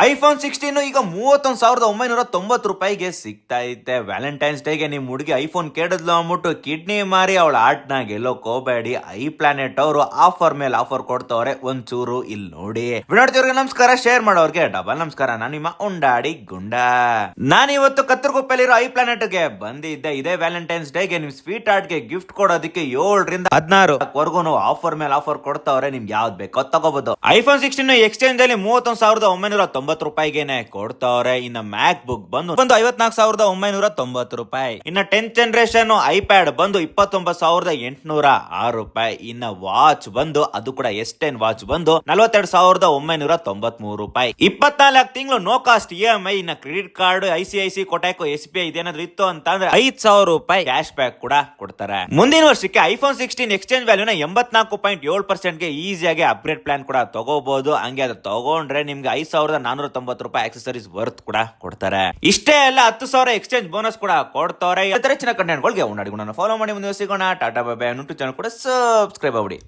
IPhone 16 ಈಗ 31,990 ಸಿಗ್ತಾ ಐತೆ. ವ್ಯಾಲೆಂಟೈನ್ಸ್ ಡೇಗೆ ನಿಮ್ ಹುಡುಗಿ ಐಫೋನ್ ಕೇಳಿದ್ಲು ಅಂದ್ಬಿಟ್ಟು ಕಿಡ್ನಿ ಮಾರಿ ಅವಳ ಆಟ್ನ ಗೆಲ್ಲೋಕ್ ಹೋಗ್ಬೇಡಿ. ಐ ಪ್ಲಾನೆಟ್ ಅವರು ಆಫರ್ ಮೇಲೆ ಆಫರ್ ಕೊಡ್ತವ್ರೆ, ಒಂಚೂರು ಇಲ್ಲಿ ನೋಡಿ. ವಿನೋಡ್ತಿವ್ರಿಗೆ ನಮಸ್ಕಾರ, ಶೇರ್ ಮಾಡೋರ್ಗೆ ಡಬಲ್ ನಮಸ್ಕಾರ. ನಾನು ನಿಮ್ಮ ಉಂಡಾಡಿ ಗುಂಡ. ನಾನು ಇವತ್ತು ಕತ್ತರಗುಪ್ಪೆಲಿರೋ ಐ ಪ್ಲಾನೆಟ್ ಗೆ ಬಂದಿದ್ದೆ. ಇದೇ ವ್ಯಾಲೆಂಟೈನ್ಸ್ ಡೇಗೆ ನಿಮ್ ಸ್ವೀಟ್ ಹಾರ್ಟ್ ಗೆ ಗಿಫ್ಟ್ ಕೊಡೋದಕ್ಕೆ 7ರಿಂದ 16 ಆಫರ್ ಮೇಲೆ ಆಫರ್ ಕೊಡ್ತಾವ್ರೆ. ನಿಮ್ಗೆ ಯಾವ್ದು ಬೇಕೋ ತಗೋಬಹುದು. ಐಫೋನ್ 16 ಎಕ್ಸ್ಚೇಂಜ್ ಅಲ್ಲಿ 31,990 ಕೊಡ್ತಾವ್ರೆ. ಇನ್ನ ಮ್ಯಾಕ್ ಬುಕ್ ಬಂದು 54,990 ರೂಪಾಯಿ. ಇನ್ನ 10th ಜನರೇಷನ್ ಐಪ್ಯಾಡ್ ಬಂದು 29,806 ರೂಪಾಯಿ. ಇನ್ನ ವಾಚ್ ಬಂದು ಅದು ಕೂಡ S10 ವಾಚ್ ಬಂದು 42,993 ರೂಪಾಯಿ. 24 ತಿಂಗಳು ನೋ ಕಾಸ್ಟ್ EMI. ಇನ್ನ ಕ್ರೆಡಿಟ್ ಕಾರ್ಡ್, ICICI, ಕೊಟ್ಯಾಕೋ, SBI ಇದೇನಾದ್ರು ಇತ್ತು ಅಂತಂದ್ರೆ 5,000 ರೂಪಾಯಿ ಕ್ಯಾಶ್ ಬ್ಯಾಕ್ ಕೂಡ ಕೊಡ್ತಾರೆ. ಮುಂದಿನ ವರ್ಷಕ್ಕೆ ಐಫೋನ್ 16 ಎಕ್ಸ್ಚೇಂಜ್ ವ್ಯಾಲ್ಯೂನ 84.7% ಗೆ ಈಸಿಯಾಗಿ ಅಪ್ಗ್ರೇಡ್ ಪ್ಲಾನ್ ಕೂಡ ತಗೋಬಹುದು. ಹಂಗೆ ಅದು ತಗೊಂಡ್ರೆ ನಿಮ್ಗೆ 5,490 ರೂಪಾಯಿ ಆಕ್ಸೆಸರೀಸ್ ವರ್ತ್ ಕೂಡ ಕೊಡ್ತಾರೆ. ಇಷ್ಟೇ ಅಲ್ಲ, 10,000 ಎಕ್ಸ್ಚೇಂಜ್ ಬೋನಸ್ ಕೂಡ ಕೊಡ್ತಾರೆ. ಈ ತರ ಹೆಚ್ಚಿನ ಕಂಟೆಂಟ್ಗಳಿಗೆ ಉನ್ನಾಡಿ ಫಾಲೋ ಮಾಡಿ. ಮುಂದೆ ಸಿಗೋಣ. Tata bye bye. ಚಾನಲ್ ಕೂಡ ಸಬ್ಸ್ಕ್ರೈಬ್ ಆಗ್ಬಿಡಿ.